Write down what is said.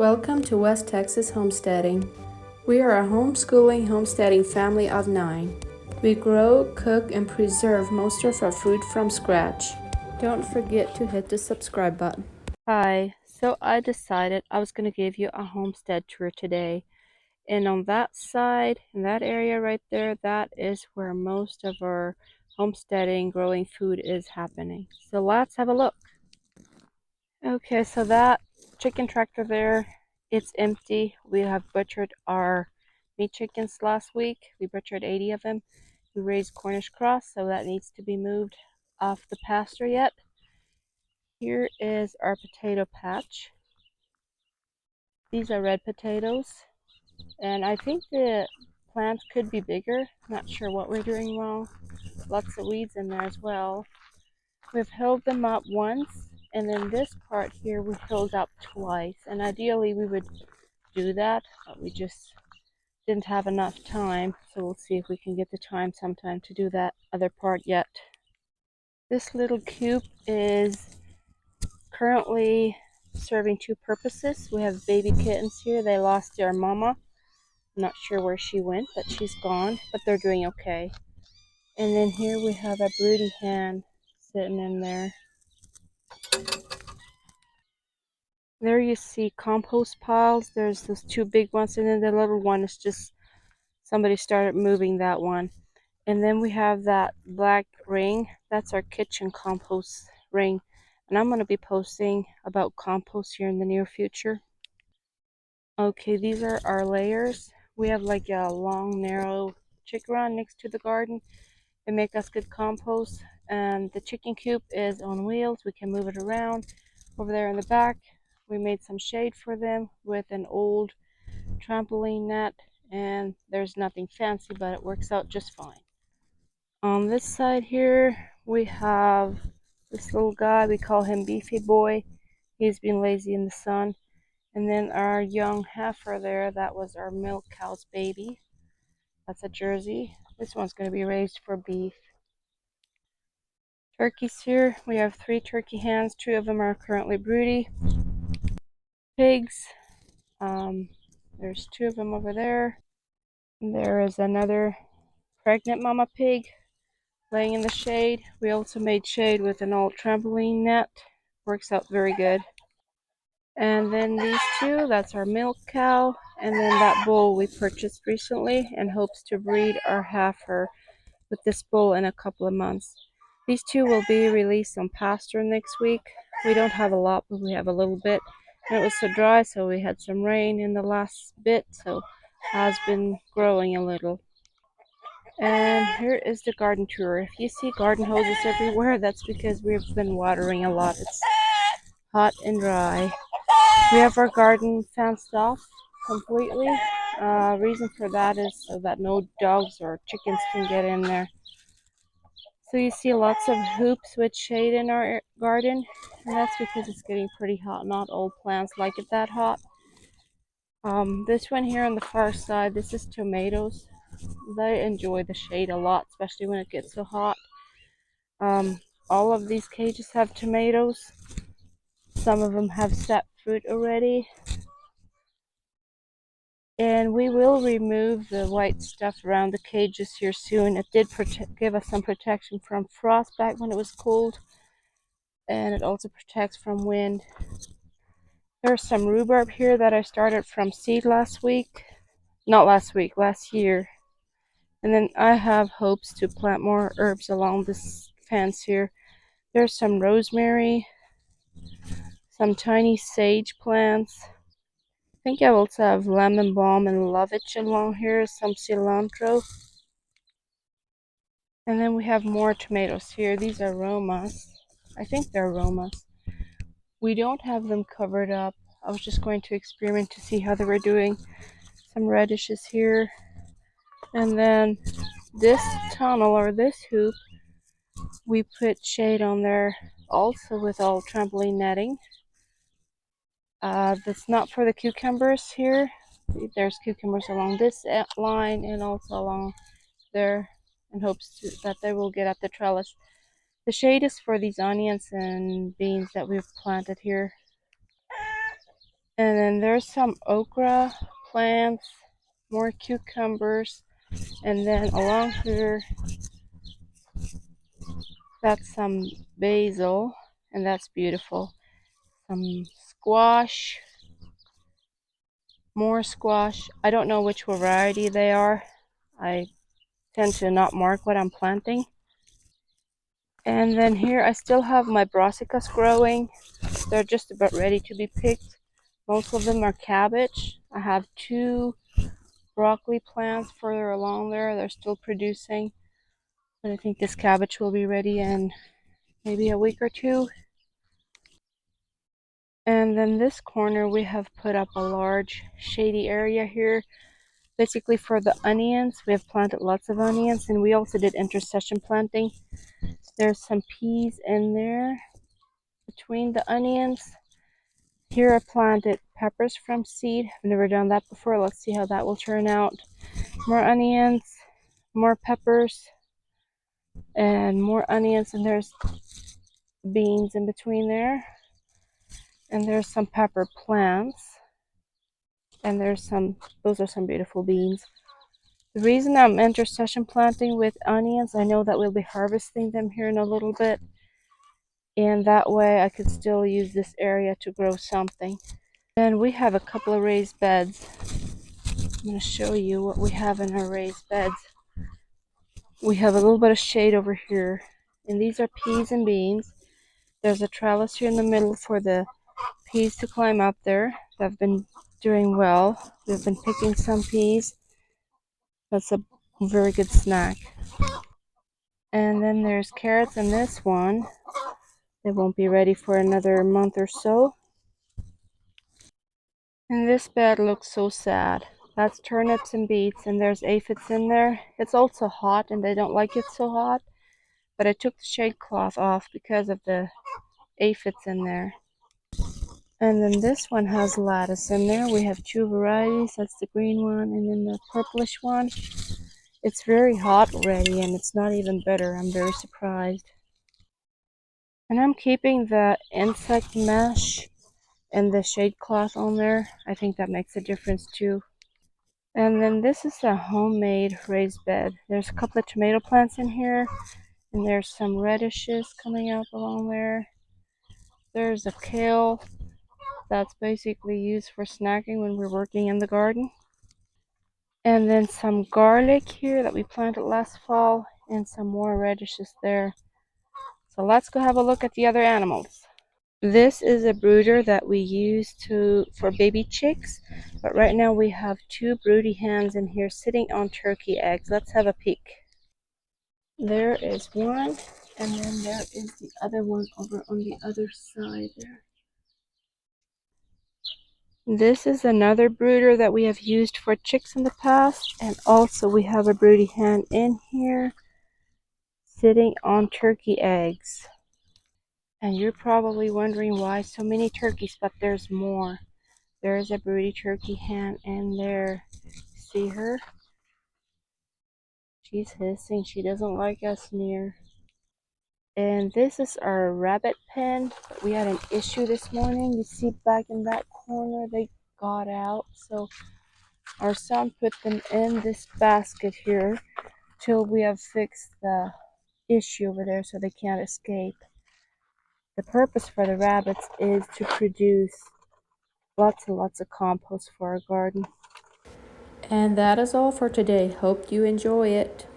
Welcome to West Texas Homesteading. We are a homeschooling homesteading family of 9. We grow, cook, and preserve most of our food from scratch. Don't forget to hit the subscribe button. Hi, so I decided I was going to give you a homestead tour today. And on that side, in that area right there, that is where most of our homesteading, growing food is happening. So let's have a look. Okay, so that chicken tractor there, it's empty. We have butchered our meat chickens last week. We butchered 80 of them. We raised Cornish cross, so that needs to be moved off the pasture yet. Here is our potato patch. These are red potatoes, and I think the plants could be bigger. Not sure what we're doing wrong. Lots of weeds in there as well. We've hilled them up once, and then this part here we hilled up twice, and ideally we would do that, but we just didn't have enough time, so we'll see if we can get the time sometime to do that other part yet. This little coop is currently serving two purposes. We have baby kittens here. They lost their mama. I'm not sure where she went, but she's gone, but they're doing okay. And then here we have a broody hen sitting in there. There you see compost piles. There's those two big ones, and then the little one is just somebody started moving that one. And then we have that black ring. That's our kitchen compost ring. And I'm going to be posting about compost here in the near future. Okay, these are our layers. We have like a long, narrow chicken run next to the garden. They make us good compost. And the chicken coop is on wheels. We can move it around. Over there in the back, we made some shade for them with an old trampoline net. And there's nothing fancy, but it works out just fine. On this side here, we have this little guy. We call him Beefy Boy. He's been lazy in the sun. And then our young heifer there, that was our milk cow's baby. That's a Jersey. This one's going to be raised for beef. Turkeys here. We have 3 turkey hens. 2 of them are currently broody. Pigs. There's 2 of them over there. And there is another pregnant mama pig laying in the shade. We also made shade with an old trampoline net. Works out very good. And then these 2, that's our milk cow. And then that bull we purchased recently and hopes to breed our heifer with this bull in a couple of months. These 2 will be released on pasture next week. We don't have a lot, but we have a little bit. And it was so dry, so we had some rain in the last bit, so has been growing a little. And here is the garden tour. If you see garden hoses everywhere, that's because we've been watering a lot. It's hot and dry. We have our garden fenced off completely. Reason for that is so that no dogs or chickens can get in there. So you see lots of hoops with shade in our garden, and that's because it's getting pretty hot. Not all plants like it that hot. This one here on the far side, this is tomatoes. They enjoy the shade a lot, especially when it gets so hot. All of these cages have tomatoes. Some of them have set fruit already. And we will remove the white stuff around the cages here soon. It did give us some protection from frost back when it was cold. And it also protects from wind. There's some rhubarb here that I started from seed last week. Not last week, last year. And then I have hopes to plant more herbs along this fence here. There's some rosemary, some tiny sage plants. I think I also have lemon balm and lovage along here, some cilantro. And then we have more tomatoes here. These are Romas. I think they're Romas. We don't have them covered up. I was just going to experiment to see how they were doing. Some radishes here. And then this tunnel or this hoop, we put shade on there also with all trampoline netting. That's not for the cucumbers here. There's cucumbers along this line and also along there, in hopes that they will get at the trellis. The shade is for these onions and beans that we've planted here. And then there's some okra plants, more cucumbers, and then along here that's some basil, and that's beautiful. Some squash, more squash. I don't know which variety they are. I tend to not mark what I'm planting. And then here I still have my brassicas growing. They're just about ready to be picked. Most of them are cabbage. I have two broccoli plants further along there. They're still producing. But I think this cabbage will be ready in maybe a week or two. And then this corner we have put up a large shady area here. Basically for the onions. We have planted lots of onions, and we also did intercession planting. There's some peas in there between the onions. Here I planted peppers from seed. I've never done that before. Let's see how that will turn out. More onions, more peppers, and more onions, and there's beans in between there. And there's some pepper plants. And those are some beautiful beans. The reason I'm intercession planting with onions, I know that we'll be harvesting them here in a little bit. And that way I could still use this area to grow something. And we have a couple of raised beds. I'm going to show you what we have in our raised beds. We have a little bit of shade over here, and these are peas and beans. There's a trellis here in the middle for the peas to climb up there. They've been doing well. We've been picking some peas. That's a very good snack. And then there's carrots in this one. They won't be ready for another month or so. And this bed looks so sad. That's turnips and beets, and there's aphids in there. It's also hot, and they don't like it so hot. But I took the shade cloth off because of the aphids in there. And then this one has lettuce in there. We have two varieties. That's the green one and then the purplish one. It's very hot already, and it's not even bitter. I'm very surprised. And I'm keeping the insect mesh and the shade cloth on there. I think that makes a difference too. And then this is a homemade raised bed. There's a couple of tomato plants in here, and there's some radishes coming up along there. There's a kale that's basically used for snacking when we're working in the garden. And then some garlic here that we planted last fall, and some more radishes there. So let's go have a look at the other animals. This is a brooder that we use for baby chicks, but right now we have two broody hens in here sitting on turkey eggs. Let's have a peek. There is one, and then there is the other one over on the other side there. This is another brooder that we have used for chicks in the past, and also we have a broody hen in here sitting on turkey eggs. And you're probably wondering why so many turkeys, but there's more. There's a broody turkey hen in there. See her? She's hissing. She doesn't like us near. And this is our rabbit pen. We had an issue this morning. You see back in that corner, they got out. So our son put them in this basket here till we have fixed the issue over there so they can't escape. The purpose for the rabbits is to produce lots and lots of compost for our garden. And that is all for today. Hope you enjoy it.